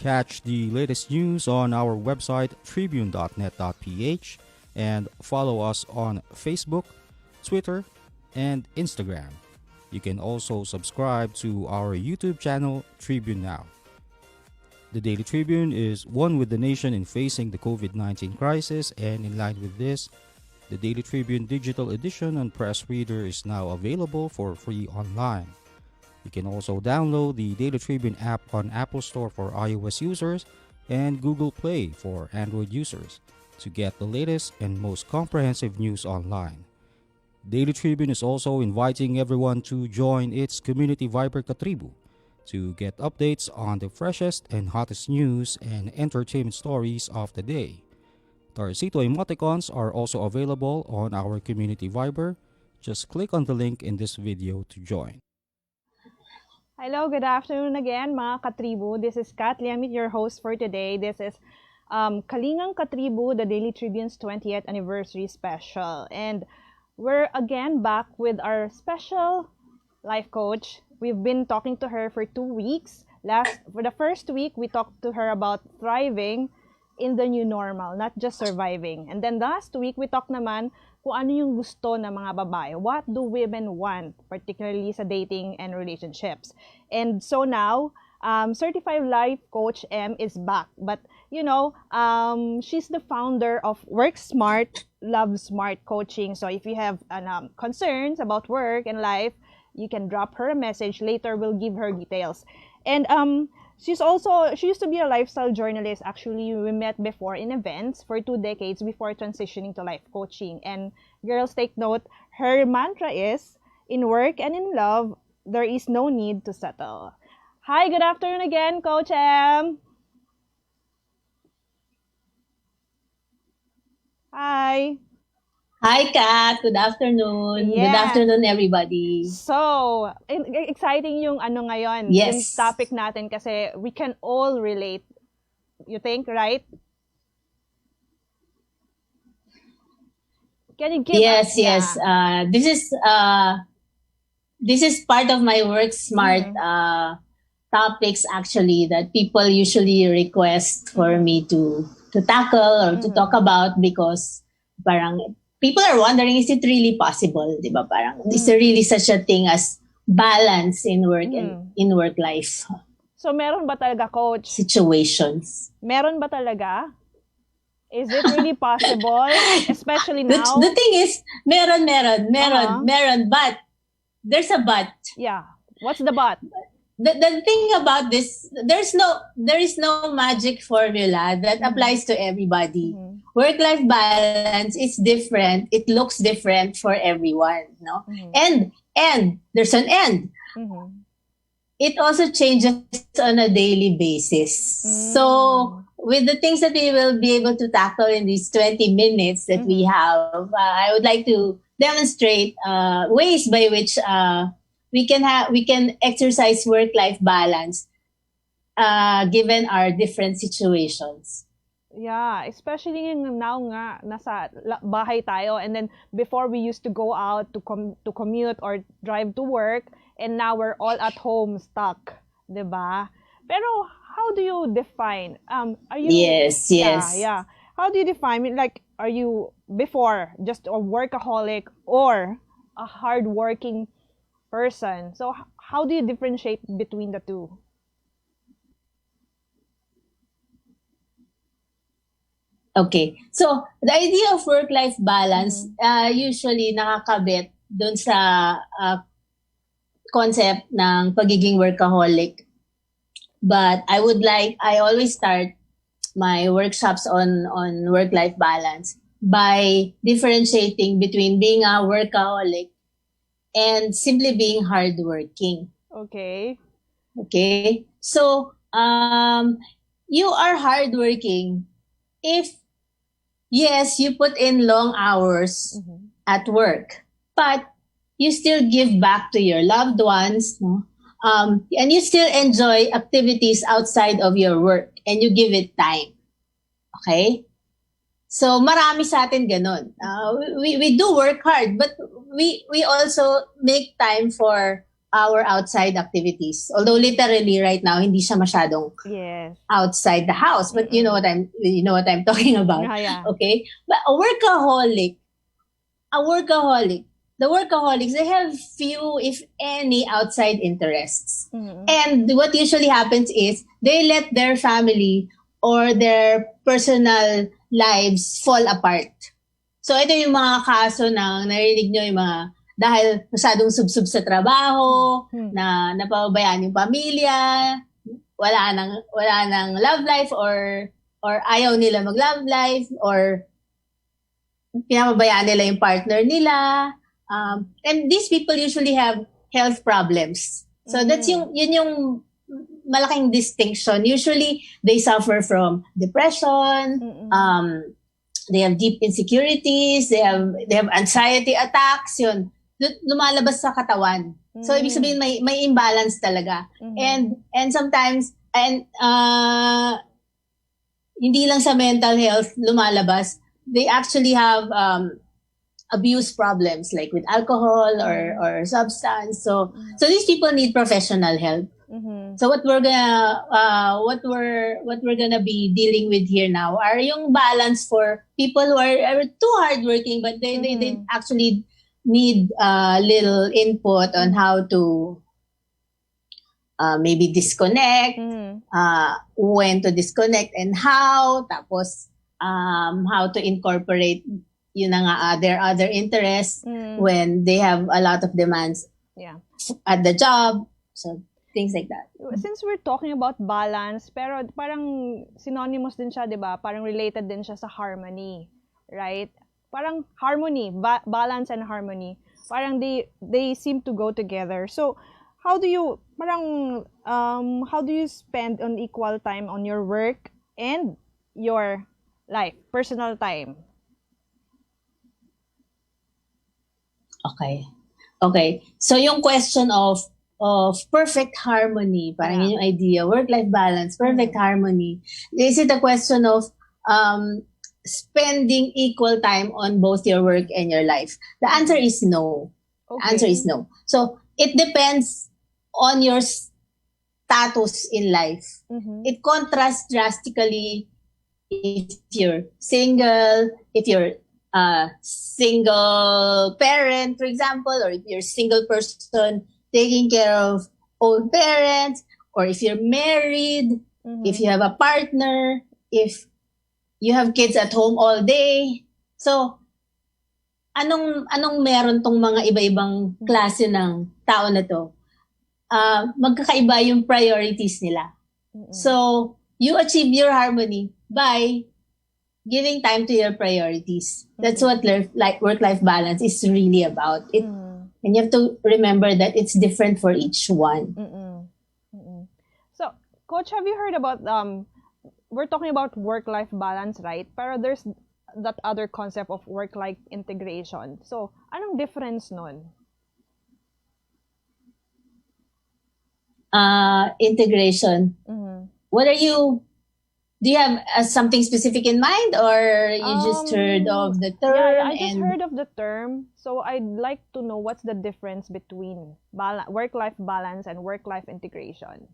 Catch the latest news on our website tribune.net.ph and follow us on Facebook, Twitter, and Instagram. You can also subscribe to our YouTube channel, Tribune Now. The Daily Tribune is one with the nation in facing the COVID-19 crisis, and in line with this, the Daily Tribune digital edition on Press Reader is now available for free online. You can also download the Daily Tribune app on Apple Store for iOS users and Google Play for Android users to get the latest and most comprehensive news online. Daily Tribune is also inviting everyone to join its community Viber KaTRIBU to get updates on the freshest and hottest news and entertainment stories of the day. Tarcito emoticons are also available on our community Viber. Just click on the link in this video to join. Hello, good afternoon again mga katribu. This is Kat Liamit, your host for today. This is Kalingang KaTRIBU, the Daily Tribune's 20th anniversary special. And we're again back with our special life coach. We've been talking to her for 2 weeks. For the first week, we talked to her about thriving in the new normal, not just surviving. And then last week, we talked naman kung ano yung gusto ng mga babae. What do women want, particularly sa dating and relationships? And so now, Certified Life Coach M is back. But, you know, she's the founder of Work Smart, Love Smart Coaching. So if you have concerns about work and life, you can drop her a message. Later, we'll give her details. And she used to be a lifestyle journalist. Actually, we met before in events for 2 decades before transitioning to life coaching. And girls, take note, her mantra is, in work and in love, there is no need to settle. Hi, good afternoon again, Coach M. Hi. Hi, Kat. Good afternoon. Yeah. Good afternoon, everybody. So, exciting yung ano ngayon, Yes. yung topic natin kasi we can all relate. You think, right? Can you give Yes, us? yes. This is part of my Work Smart topics actually that people usually request for me to tackle or to talk about because parang people are wondering, is it really possible? Diba? Parang, is there really such a thing as balance in work and in work life So, meron ba talaga, Coach? situations? Meron ba talaga? Is it really possible? Especially now? The thing is, meron, but there's a but. Yeah. What's the but? The thing about this, there is no magic formula that applies to everybody. Work-life balance is different. It looks different for everyone, no? And there's an end. It also changes on a daily basis. So with the things that we will be able to tackle in these 20 minutes that we have, I would like to demonstrate ways by which we can exercise work-life balance given our different situations. Yeah, especially now nga nasa bahay tayo, and then before we used to go out to commute or drive to work, and now we're all at home stuck, 'di ba? Pero how do you define are you Yes. Yeah. How do you define it? Like, are you before just a workaholic or a hardworking person? So how do you differentiate between the two? Okay. So, the idea of work-life balance usually nakakabit dun sa concept ng pagiging workaholic. But I always start my workshops on work-life balance by differentiating between being a workaholic and simply being hardworking. Okay. Okay? So, you are hardworking if, yes, you put in long hours at work, but you still give back to your loved ones, no? And you still enjoy activities outside of your work and you give it time. Okay? So, marami sa atin ganun. We do work hard, but we also make time for our outside activities. Although literally right now, hindi siya masyadong outside the house. But you know what I'm talking about. Yeah. Okay? But the workaholics, they have few, if any, outside interests. And what usually happens is they let their family or their personal lives fall apart. So ito yung mga kaso na narinig nyo, yung mga dahil masyadong subsub sa trabaho, na napababayaan yung pamilya, wala nang love life or ayaw nila mag-love life or pinapabayaan nila yung partner nila, And these people usually have health problems. So that's yun yung malaking distinction. Usually, they suffer from depression, they have deep insecurities, they have anxiety attacks, yun. Lumalabas sa katawan. So, ibig sabihin, may imbalance talaga. And sometimes, hindi lang sa mental health lumalabas, they actually have abuse problems like with alcohol or substance. So these people need professional help. So what we're gonna be dealing with here now are yung balance for people who are too hardworking, but they actually need little input on how to maybe disconnect, when to disconnect and how, tapos how to incorporate yun na nga, their other interests when they have a lot of demands at the job. So, things like that. Since we're talking about balance, pero parang synonymous din siya, di ba? Parang related din siya sa harmony, right? Parang harmony, balance and harmony. Parang they seem to go together. So, how do you spend an equal time on your work and your life, personal time? Okay. So yung question of perfect harmony, parang yun yung idea, work-life balance, perfect harmony. Is it a question of spending equal time on both your work and your life? The answer is no. Okay. The answer is no. So it depends on your status in life. It contrasts drastically if you're single, if you're single parent, for example, or if you're a single person taking care of old parents, or if you're married, if you have a partner, if you have kids at home all day. So, anong meron tong mga iba-ibang klase ng tao na to? Magkakaiba yung priorities nila. So, you achieve your harmony by giving time to your priorities. That's what work-life balance is really about. And you have to remember that it's different for each one. So, Coach, have you heard about, we're talking about work-life balance, right? Pero there's that other concept of work-life integration. So, anong difference nun? Integration. Do you have something specific in mind, or you just heard of the term? Yeah, I just heard of the term. So I'd like to know what's the difference between work-life balance and work-life integration.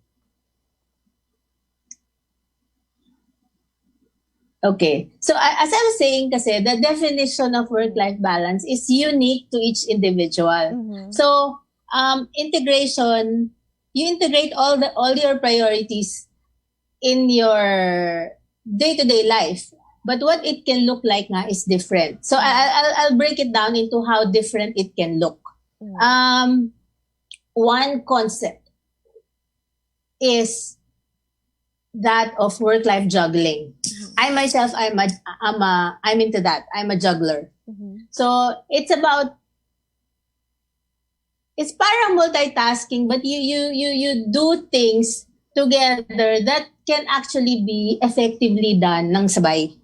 Okay. So as I was saying kasi, the definition of work-life balance is unique to each individual. So integration, you integrate all your priorities in your day-to-day life. But what it can look like nga is different. So I'll break it down into how different it can look. One concept is that of work-life juggling. I myself, I'm into that. I'm a juggler. So it's parang multitasking, but you do things together that can actually be effectively done ng sabay.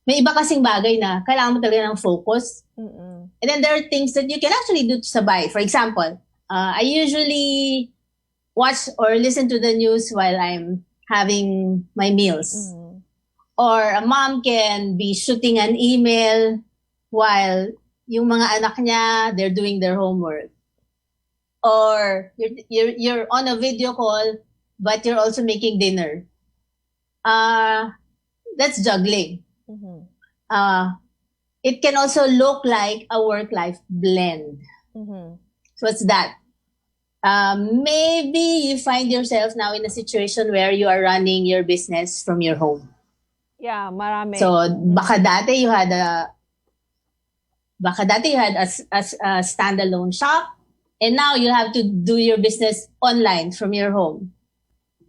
May iba kasing bagay na kailangan mo talaga ng focus. And then there are things that you can actually do sabay. For example, I usually watch or listen to the news while I'm having my meals. Or a mom can be shooting an email while yung mga anak niya, they're doing their homework. Or you're on a video call, but you're also making dinner. That's juggling. It can also look like a work-life blend. So what's that? Maybe you find yourself now in a situation where you are running your business from your home. Yeah, marami. So baka dati you had a standalone shop, and now you have to do your business online from your home.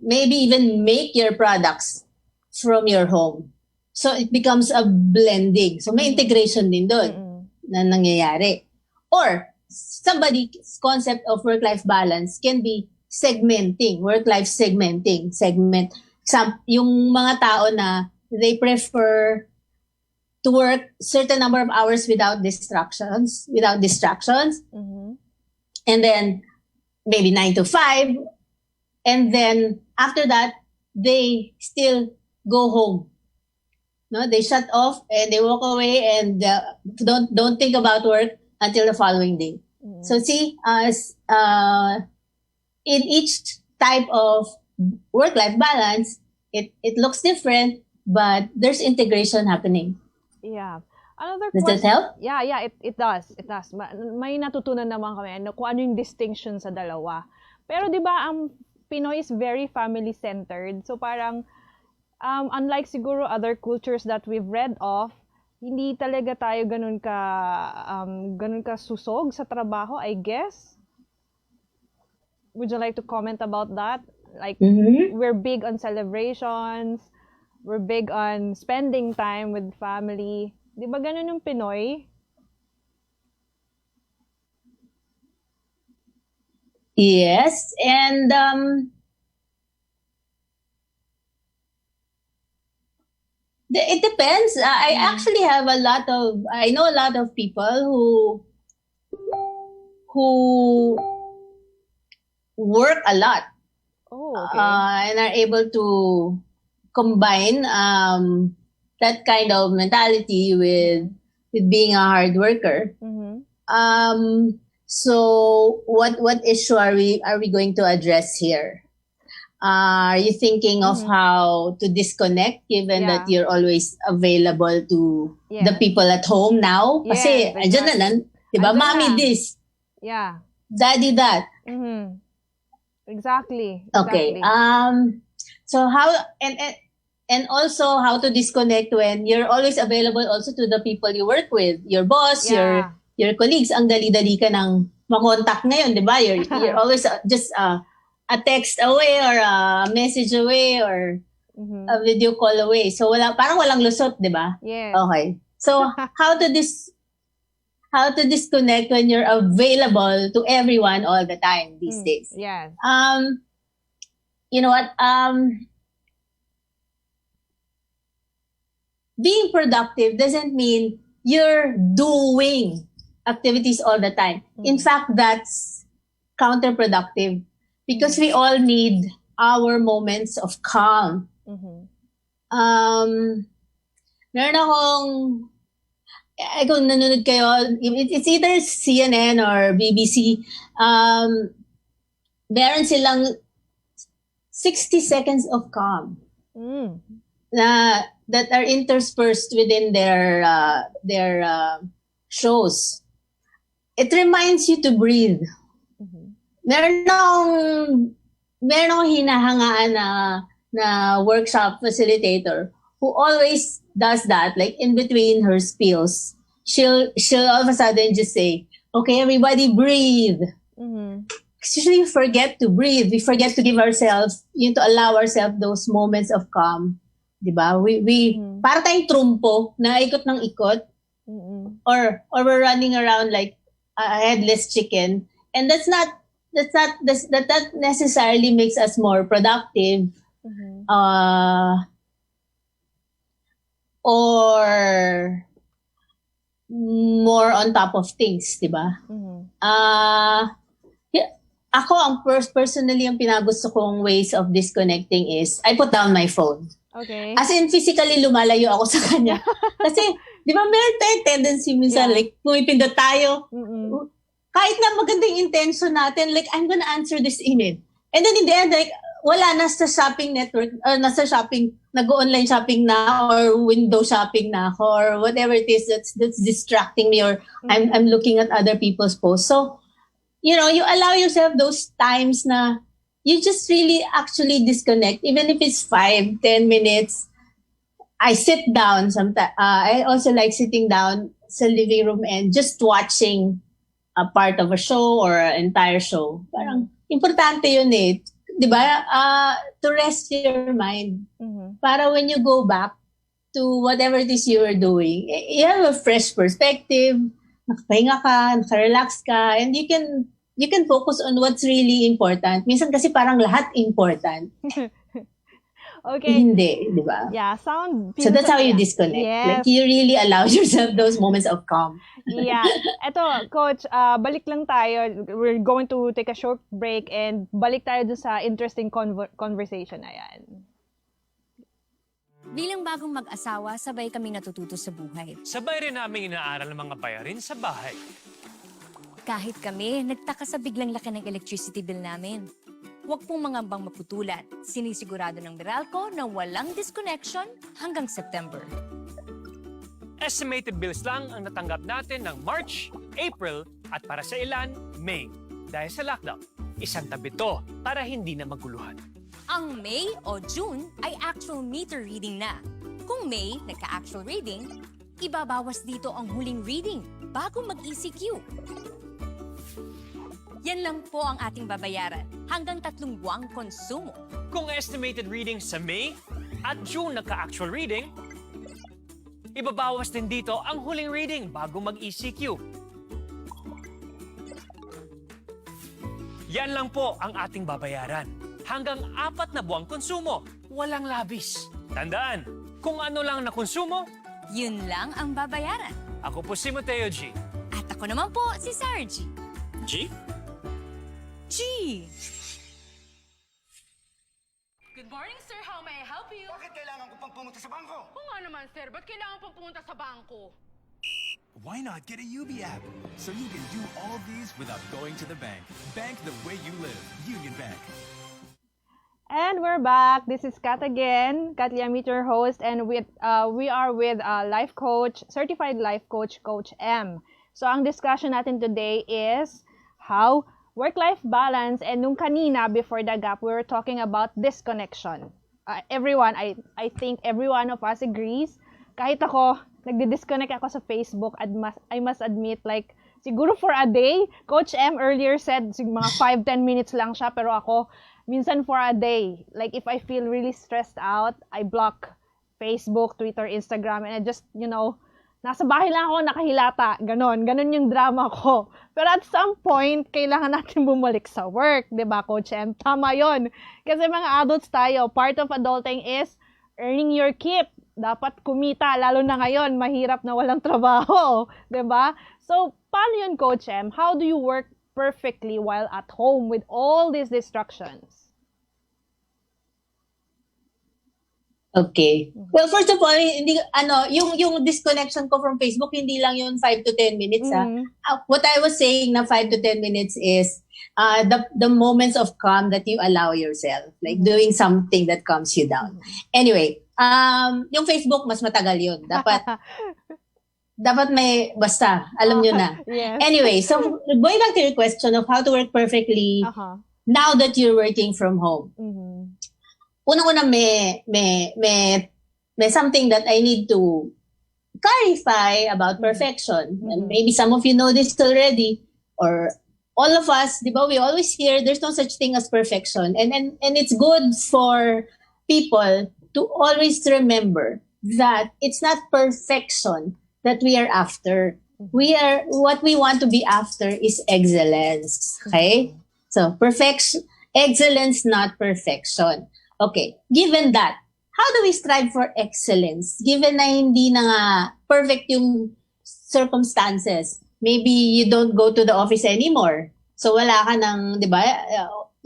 Maybe even make your products from your home. So it becomes a blending. So may integration din doon na nangyayari. Or somebody's concept of work-life balance can be segmenting, work-life segmenting, yung mga tao na they prefer to work certain number of hours without distractions, and then maybe 9 to 5, and then after that, they still go home. No, they shut off and they walk away and don't think about work until the following day. So see, in each type of work-life balance, it looks different, but there's integration happening. Yeah. Another Does that help? Yeah, it does. It does. May natutunan naman kami kung ano yung distinction sa dalawa. Pero 'di ba ang Pinoy is very family-centered. So parang unlike siguro other cultures that we've read of, hindi talaga tayo ganun ka susog sa trabaho, I guess. Would you like to comment about that? Like, we're big on celebrations, we're big on spending time with family. Di ba ganun yung Pinoy? Yes, and it depends. I actually have I know a lot of people who work a lot. Oh, okay. And are able to combine that kind of mentality with being a hard worker. So what issue are we going to address here? Are you thinking of how to disconnect given that you're always available to the people at home now? Kasi andyan na lang, 'di ba? Mommy this. Yeah. Daddy that. Exactly. Okay. So how and also how to disconnect when you're always available also to the people you work with, your boss, your colleagues. Ang dali-dali ka nang makontak ngayon, 'di ba? You're always just a text away or a message away or a video call away. So parang walang lusot, 'di ba? Yes. Okay. So how to disconnect when you're available to everyone all the time these days? Yes. You know what? Being productive doesn't mean you're doing activities all the time. In fact, that's counterproductive because we all need our moments of calm. Meron akong, kung nanonood kayo, it's either CNN or BBC, meron silang 60 seconds of calm that are interspersed within their shows. It reminds you to breathe. Meron akong hinahangaan na workshop facilitator who always does that, like in between her spills. She'll all of a sudden just say, okay, everybody breathe. Because usually we forget to breathe. We forget to give ourselves, to allow ourselves those moments of calm. Diba? We para tayong trumpo na ikot ng ikot. Or we're running around like a headless chicken. And that necessarily makes us more productive. Or more on top of things, diba? Ako, personally, ang pinagusto kong ways of disconnecting is, I put down my phone. Okay. As in, physically, lumalayo ako sa kanya. Kasi, di ba, meron tayong tendency minsan, like, pumipindot tayo. Kahit na magandang intention natin, like, I'm gonna answer this email. And then in the end, like, wala, nasa shopping network, nag-online shopping na, or window shopping na ako, or whatever it is that's distracting me, or I'm looking at other people's posts. So, you allow yourself those times na you just really actually disconnect, even if it's 5-10 minutes. I sit down sometimes. I also like sitting down sa living room and just watching a part of a show or an entire show. Parang importante yun eh. Diba? To rest your mind. Para when you go back to whatever it is you were doing, you have a fresh perspective. nakapahinga ka, nakarelax ka, and you can focus on what's really important. Minsan kasi parang lahat important. Okay. Hindi, di ba? Yeah, So that's how you disconnect. Yes. Like you really allow yourself those moments of calm. Yeah. Eto, Coach, balik lang tayo. We're going to take a short break and balik tayo dun sa interesting conversation na yan. Bilang bagong mag-asawa, sabay kaming natututo sa buhay. Sabay rin namin inaaral ng mga bayarin sa bahay. Kahit kami, nagtaka sa biglang laki ng electricity bill namin. Huwag pong mangambang maputulan. Sinisigurado ng Meralco na walang disconnection hanggang September. Estimated bills lang ang natanggap natin ng March, April at para sa ilan, May. Dahil sa lockdown, isang tabi to para hindi na maguluhan. Ang May o June ay actual meter reading na. Kung May, nagka-actual reading, ibabawas dito ang huling reading bago mag-ECQ. Yan lang po ang ating babayaran hanggang 3 buwang konsumo. Kung estimated reading sa May at June nagka-actual reading, ibabawas din dito ang huling reading bago mag-ECQ. Yan lang po ang ating babayaran. Hanggang 4 na buwang konsumo, walang labis. Tandaan, kung ano lang na konsumo, Yun lang ang babayaran. ako po si Mateo G. At ako naman po si Sarah G. G? G! Good morning, sir. How may I help you? Bakit kailangan ko pang pumunta sa bangko? Oo nga naman, sir. Ba't kailangan pang pumunta sa bangko? Why not get a UB app so you can do all these without going to the bank? Bank the way you live. Union Bank. And we're back. This is Kat again. Kat Liamit, your host, and we are with life coach, certified life coach, Coach M. So ang discussion natin today is how work-life balance, and nung kanina before the gap, we were talking about disconnection. Everyone, I think every one of us agrees. Kahit ako, nagdi-disconnect ako sa Facebook. I must admit, like, siguro for a day. Coach M earlier said, mga 5-10 minutes lang siya, pero ako, minsan for a day. Like, if I feel really stressed out, I block Facebook, Twitter, Instagram, and I just, nasa bahay lang ako, nakahilata. Ganon yung drama ko. Pero at some point, kailangan natin bumalik sa work. Diba, Coach M? Tama yun. Kasi mga adults tayo, part of adulting is earning your keep. Dapat kumita, lalo na ngayon, mahirap na walang trabaho. Diba? So, paano yun, Coach M? How do you work perfectly while at home with all these distractions? Okay. Well, first of all, yung disconnection ko from Facebook, hindi lang yun 5 to 10 minutes. What I was saying na 5 to 10 minutes is the moments of calm that you allow yourself, like doing something that calms you down. Anyway, yung Facebook, mas matagal yun. Dapat may, basta, alam nyo na. Yes. Anyway, so going back to your question of how to work perfectly now that you're working from home. Unang-una, may something that I need to clarify about perfection. And maybe some of you know this already, or all of us, di ba, we always hear there's no such thing as perfection. And it's good for people to always remember that it's not perfection that we are after. What we want to be after is excellence. Okay? So, excellence, not perfection. Okay, given that, how do we strive for excellence? Given na hindi na nga perfect yung circumstances. Maybe you don't go to the office anymore. So wala ka ng, di ba?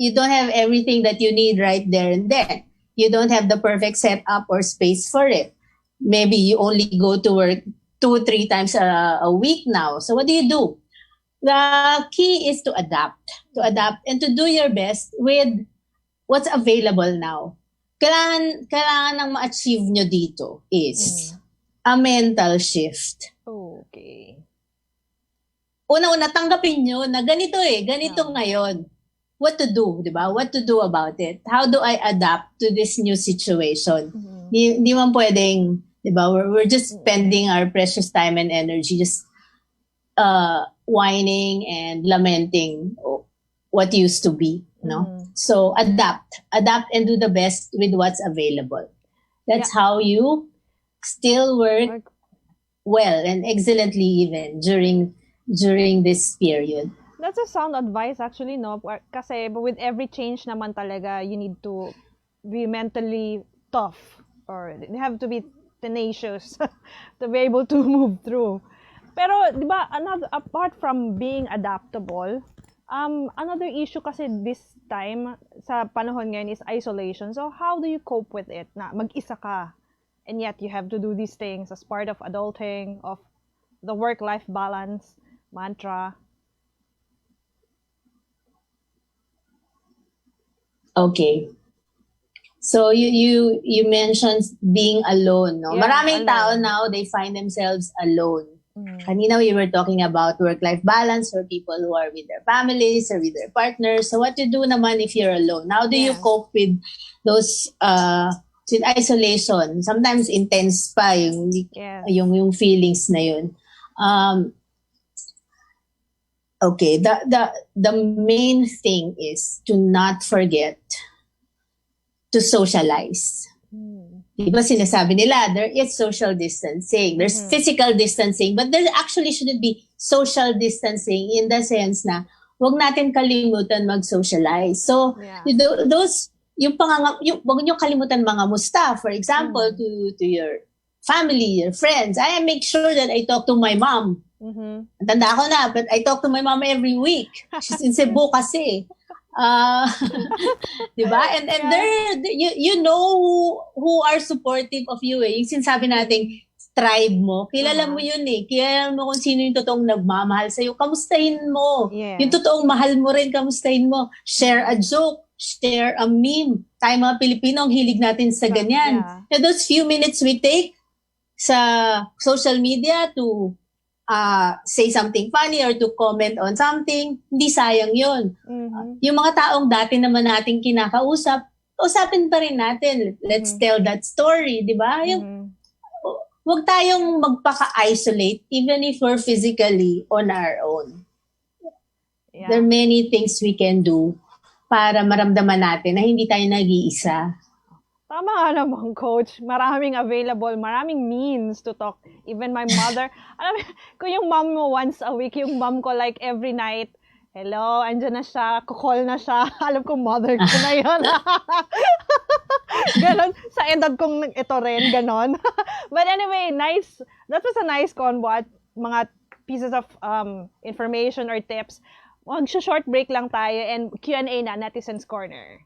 You don't have everything that you need right there and then. You don't have the perfect setup or space for it. Maybe you only go to work 2-3 times a week now. So what do you do? The key is to adapt and to do your best with what's available now. Kailangan ng ma-achieve nyo dito is a mental shift. Okay. Una-una, tanggapin nyo na ganito ngayon. What to do, di ba? What to do about it? How do I adapt to this new situation? Di man pwedeng, di ba? We're just spending our precious time and energy just whining and lamenting what used to be. No? So adapt and do the best with what's available. That's how you still work well and excellently even during during this period. That's a sound advice actually, no? Kasi with every change naman talaga, you need to be mentally tough or you have to be tenacious to be able to move through. Pero, di ba, apart from being adaptable, another issue kasi this time sa panahon ngayon is isolation. So, how do you cope with it? Na mag-isa ka, and yet you have to do these things as part of adulting, of the work-life balance mantra. Okay. So you mentioned being alone, no? Yeah, Maraming alone. tao now, they find themselves alone. Kanina we were talking about work-life balance for people who are with their families or with their partners. So what you do naman if you're alone? How do you cope with those with isolation? Sometimes intense pa yung feelings na yun. Okay, the main thing is to not forget to socialize. Diba sinasabi nila, there is social distancing. There's physical distancing, but there actually shouldn't be social distancing in the sense na wag natin kalimutan mag-socialize. So, wag nyo kalimutan mga musta. For example, to your family, your friends. I make sure that I talk to my mom. Tanda ko na, but I talk to my mom every week. She's in Cebu kasi. Diba? And there, you know who are supportive of you eh. Yung sinasabi nating tribe mo, kilala mo yun eh. Kilala mo kung sino yung totoong nagmamahal sa'yo. Kamustahin mo. Yeah. Yung totoong mahal mo rin, kamustahin mo. Share a joke. Share a meme. Tayo mga Pilipino, ang hilig natin sa ganyan. Yeah. And those few minutes we take sa social media to say something funny or to comment on something, hindi sayang yun. Yung mga taong dati naman nating kinakausap, usapin pa rin natin. Let's tell that story, di ba? Huwag tayong magpaka-isolate even if we're physically on our own. Yeah. There are many things we can do para maramdaman natin na hindi tayo nag-iisa. Tama nga naman, Coach. Maraming available, maraming means to talk. Even my mother, alam mo, kung yung mom mo once a week, yung mom ko like every night, hello, andyan na siya, kukol na siya. Alam ko, mother ko na yun. Ganon, sa edad kong ito rin, ganon. But anyway, nice. That was a nice convo at mga pieces of information or tips. Mag-short break lang tayo and Q&A na, Netizens Corner.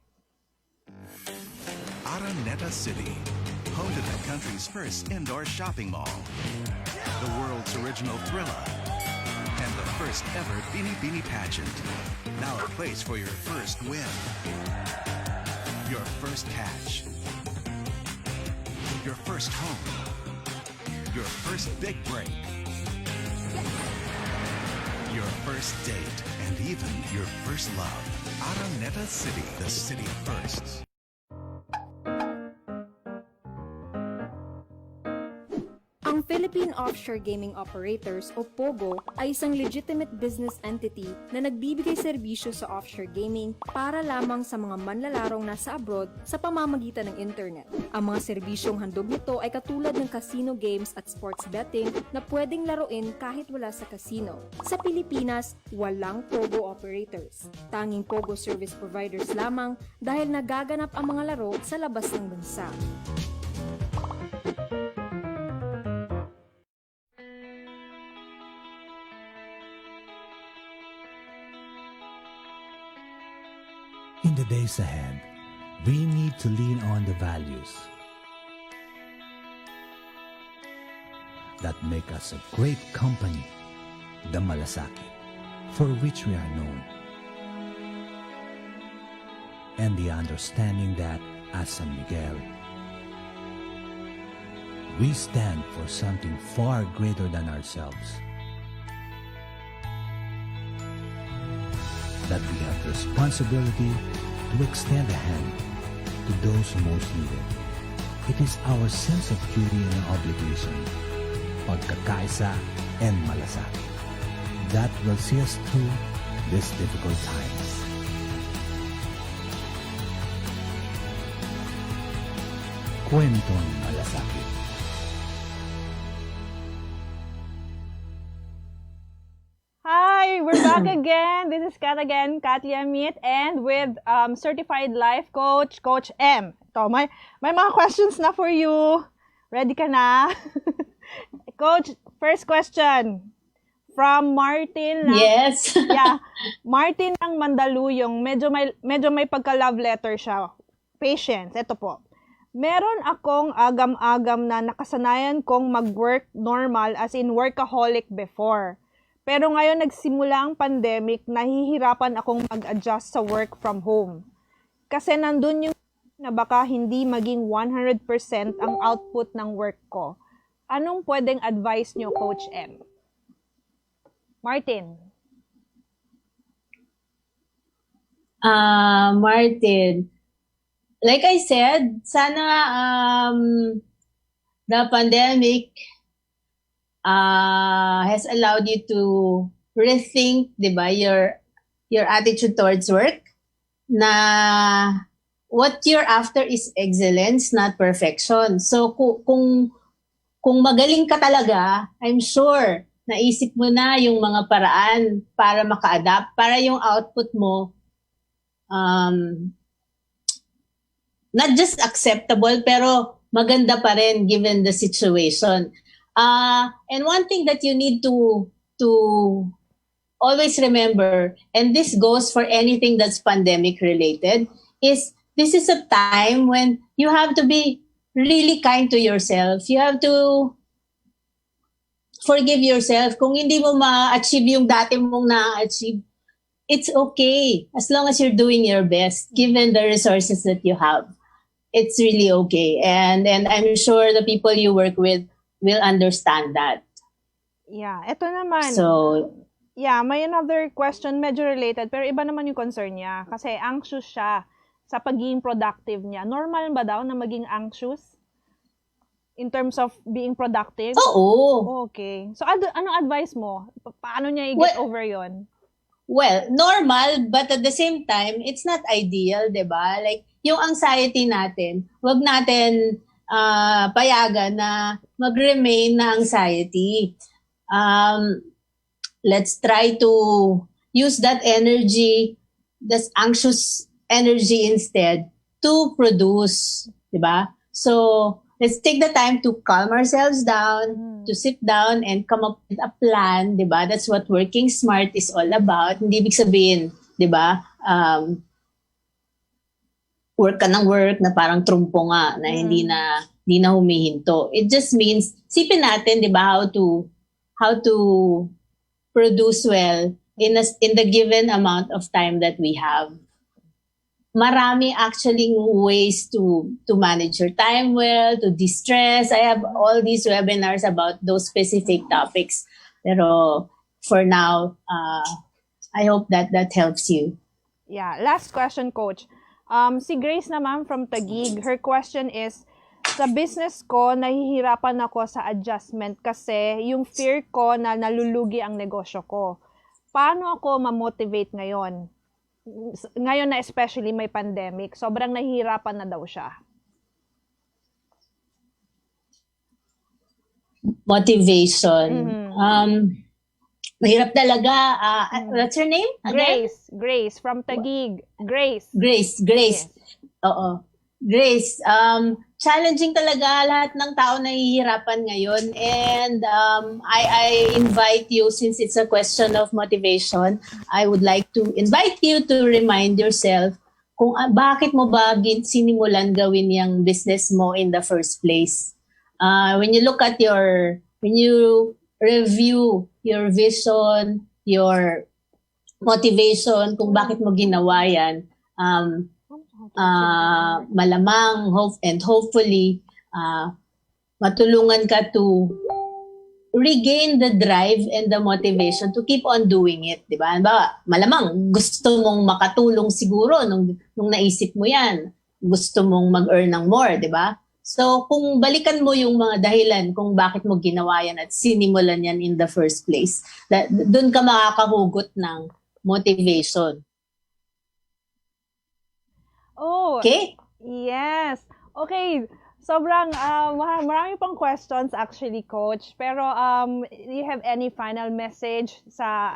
Araneta City, home to the country's first indoor shopping mall, the world's original Thrilla, and the first ever Bini Bini pageant. Now a place for your first win, your first catch, your first home, your first big break, your first date, and even your first love. Araneta City, the city of firsts. Ang Philippine Offshore Gaming Operators o POGO ay isang legitimate business entity na nagbibigay serbisyo sa offshore gaming para lamang sa mga manlalarong nasa abroad sa pamamagitan ng internet. Ang mga serbisyong handog nito ay katulad ng casino games at sports betting na pwedeng laruin kahit wala sa casino. Sa Pilipinas, walang POGO operators. Tanging POGO service providers lamang dahil nagaganap ang mga laro sa labas ng bansa. In the days ahead, we need to lean on the values that make us a great company, the Malasakit, for which we are known, and the understanding that, as San Miguel, we stand for something far greater than ourselves. That we have the responsibility to extend a hand to those who most need it. It is our sense of duty and obligation, pagkakaisa and malasakit, that will see us through these difficult times. Kwentong Malasakit. we're back again. This is Kat again, Kat Liamit, and with certified life coach, Coach M. Ito, may mga questions na for you. Ready ka na? Coach, first question from Martin. Yes. Yeah, Martin ng Mandaluyong. Medyo may pagka-love letter siya. Patience. Ito po. Meron akong agam-agam na nakasanayan kong mag-work normal as in workaholic before. Pero ngayon nagsimula ang pandemic, nahihirapan akong mag-adjust sa work from home. Kasi nandun yung na baka hindi maging 100% ang output ng work ko. Anong pwedeng advice nyo, Coach M? Martin. Martin. Like I said, sana the pandemic has allowed you to rethink, 'di ba, your attitude towards work, na what you're after is excellence, not perfection. So kung magaling ka talaga, I'm sure naisip mo na yung mga paraan para maka-adapt, para yung output mo not just acceptable, pero maganda pa rin given the situation. And one thing that you need to always remember, and this goes for anything that's pandemic related, is this is a time when you have to be really kind to yourself. You have to forgive yourself. Kung hindi mo ma-achieve yung dati mong na-achieve, it's okay. As long as you're doing your best, given the resources that you have. It's really okay. And I'm sure the people you work with will understand that. Yeah, ito naman. So, yeah, may another question medyo related, pero iba naman yung concern niya. Kasi anxious siya sa pagiging productive niya. Normal ba daw na maging anxious? In terms of being productive? Oo. Okay. So, anong advice mo? Paano niya i-get over yon? Well, normal, but at the same time, it's not ideal, di ba? Like, yung anxiety natin, wag natin payagan na mag-remain na anxiety. Let's try to use that energy, this anxious energy instead, to produce, di ba? So, let's take the time to calm ourselves down, to sit down and come up with a plan, di ba? That's what working smart is all about. Hindi ibig sabihin, di ba, work ka ng work na parang trumpo nga, na hindi na humihinto. It just means, sipin natin, di ba, how to produce well in the given amount of time that we have. Marami actually ways to manage your time well, to de-stress. I have all these webinars about those specific topics. Pero for now, I hope that helps you. Yeah. Last question, Coach. Si Grace naman from Taguig, her question is, sa business ko, nahihirapan ako sa adjustment kasi yung fear ko na nalulugi ang negosyo ko. Paano ako ma-motivate ngayon? Ngayon na especially may pandemic, sobrang nahihirapan na daw siya. Motivation. Mahirap talaga. What's her name? Again? Grace from Taguig. Grace. Yes. Oo. Grace, challenging talaga, lahat ng tao nahihirapan ngayon, and I invite you, since it's a question of motivation, I would like to invite you to remind yourself kung bakit mo ba sinimulan gawin yung business mo in the first place. When you review your vision, your motivation, kung bakit mo ginawa yan, malamang hopefully matulungan ka to regain the drive and the motivation to keep on doing it, di ba? Malamang gusto mong makatulong siguro nung naisip mo yan. Gusto mong mag-earn ng more, di ba? So, kung balikan mo yung mga dahilan kung bakit mo ginawa yan at sinimulan yan in the first place, doon ka makakahugot ng motivation. Oh, okay? Yes. Okay. Sobrang, marami pang questions actually, Coach. Pero, do you have any final message sa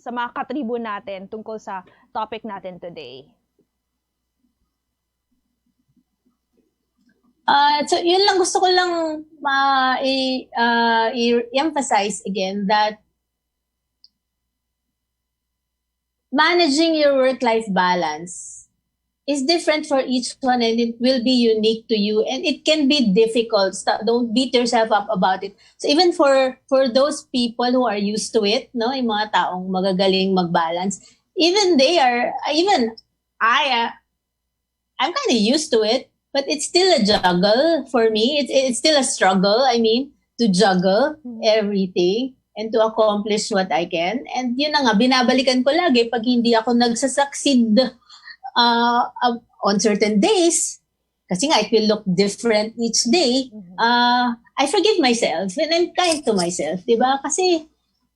sa mga katribu natin tungkol sa topic natin today? So yun lang, gusto ko lang i-emphasize again that managing your work-life balance is different for each one, and it will be unique to you, and it can be difficult. Don't beat yourself up about it. So even for those people who are used to it, no, yung mga taong magagaling mag-balance, even I'm kind of used to it, but it's still a juggle for me. It's still a struggle, to juggle everything and to accomplish what I can. And yun na nga, binabalikan ko lagi pag hindi ako nagsasucceed on certain days, kasi nga it will look different each day, I forgive myself and I'm kind to myself, diba? Kasi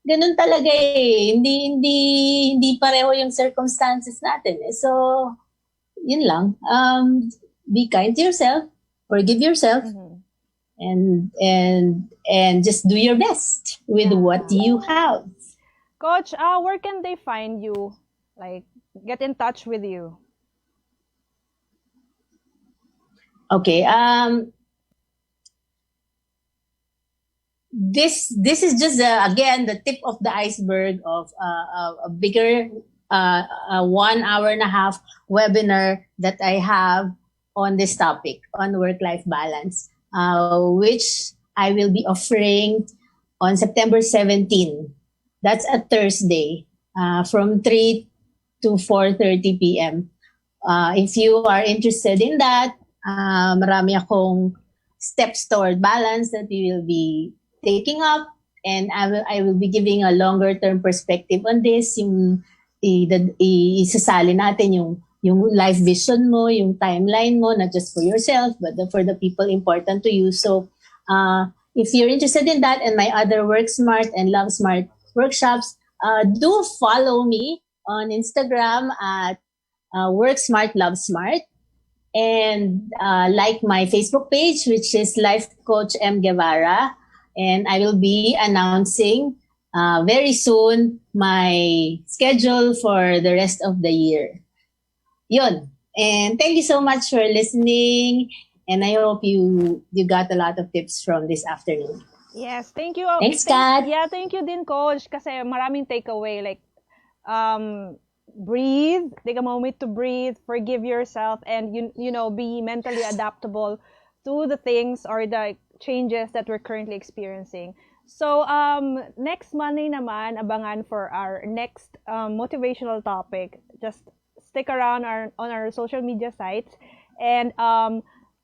ganun talaga eh. Hindi pareho yung circumstances natin eh. So, yun lang. Be kind to yourself, forgive yourself, and just do your best with what you have. Coach, where can they find you? Like, get in touch with you? Okay. This is just again the tip of the iceberg of a bigger 1 hour and a half webinar that I have on this topic, on work-life balance, which I will be offering on September 17. That's a Thursday, from 3 to 4:30 p.m. If you are interested in that, marami akong steps toward balance that we will be taking up, and I will be giving a longer term perspective on this. Yung isasali natin yung life vision mo, yung timeline mo, not just for yourself, but for the people important to you. So, if you're interested in that and my other Work Smart and Love Smart workshops, do follow me on Instagram at Work Smart, Love Smart, and like my Facebook page, which is Life Coach Em Guevara. And I will be announcing very soon my schedule for the rest of the year. Yun. And thank you so much for listening. And I hope you got a lot of tips from this afternoon. Yes, thank you. Thanks, Kat. Yeah, thank you din, Coach. Kasi maraming takeaway. Like, breathe. Take a moment to breathe. Forgive yourself. And, you know, be mentally adaptable to the things or the changes that we're currently experiencing. So, next Monday naman, abangan for our next motivational topic. Just stick around on our social media sites. And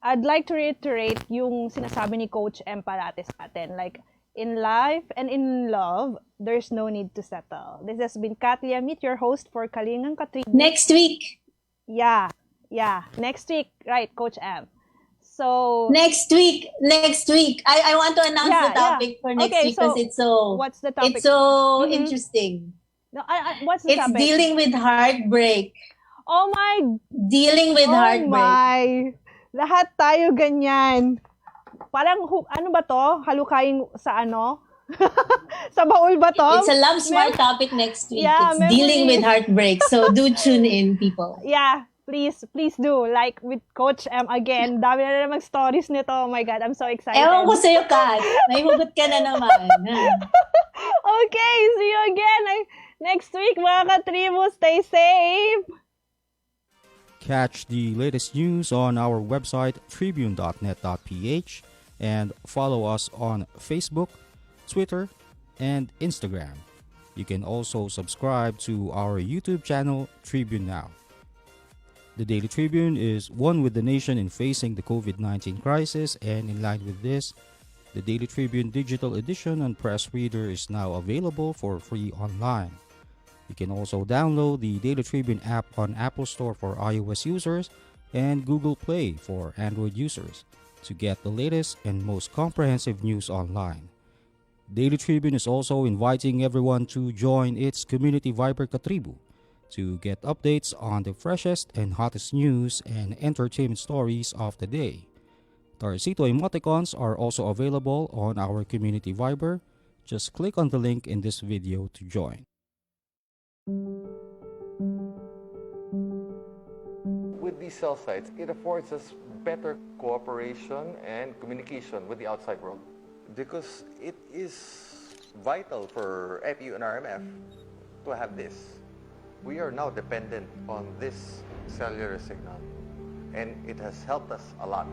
I'd like to reiterate yung sinasabi ni Coach Em parati sa atin. Like, in life and in love, there's no need to settle. This has been Kat Liamit, your host for Kalingang KaTRIBU. Next week. Yeah. Next week. Right, Coach Em. So next week, I want to announce the topic for next week because it's so. What's the topic? It's so interesting. No, what's the topic? It's dealing with heartbreak. Oh my! Dealing with heartbreak. Oh my! Lahat tayo ganyan. Parang ano ba to? Halukaying sa ano? Sa baul ba to? It's a love smart topic next week. Yeah, it's dealing with heartbreak. So do tune in, people. Yeah. Please do. Like with Coach M again. Dami na namang stories nito. Oh my God, I'm so excited. Ewan ko sa'yo, Kat. Naihugot ka na naman. Okay, see you again next week, mga katribu. Stay safe. Catch the latest news on our website, tribune.net.ph, and follow us on Facebook, Twitter, and Instagram. You can also subscribe to our YouTube channel, Tribune Now. The Daily Tribune is one with the nation in facing the COVID-19 crisis, and in line with this, the Daily Tribune digital edition and press reader is now available for free online. You can also download the Daily Tribune app on Apple Store for iOS users and Google Play for Android users to get the latest and most comprehensive news online. Daily Tribune is also inviting everyone to join its community Viber KaTRIBU to get updates on the freshest and hottest news and entertainment stories of the day. Tarcito emoticons are also available on our community Viber. Just click on the link in this video to join. With these cell sites, it affords us better cooperation and communication with the outside world. Because it is vital for FU and RMF to have this. We are now dependent on this cellular signal, and it has helped us a lot.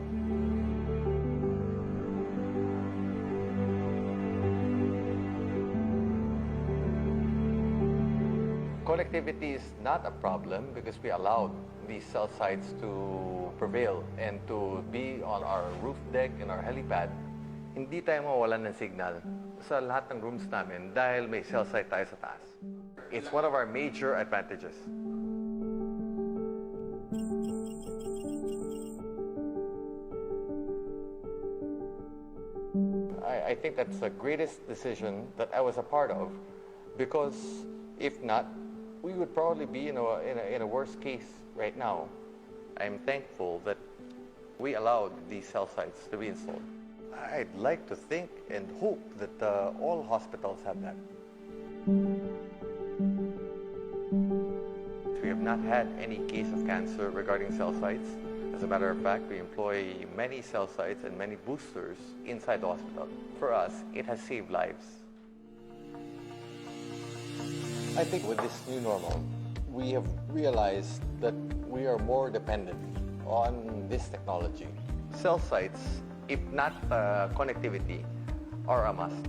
Connectivity is not a problem because we allowed these cell sites to prevail and to be on our roof deck and our helipad. Hindi tayo mawalan ng signal sa lahat ng rooms namin dahil may cell site tayo sa taas. It's one of our major advantages. I think that's the greatest decision that I was a part of, because if not, we would probably be in a worse case right now. I'm thankful that we allowed these cell sites to be installed. I'd like to think and hope that all hospitals have that. We have not had any case of cancer regarding cell sites. As a matter of fact, we employ many cell sites and many boosters inside the hospital. For us, it has saved lives. I think with this new normal, we have realized that we are more dependent on this technology. Cell sites, if not connectivity, are a must.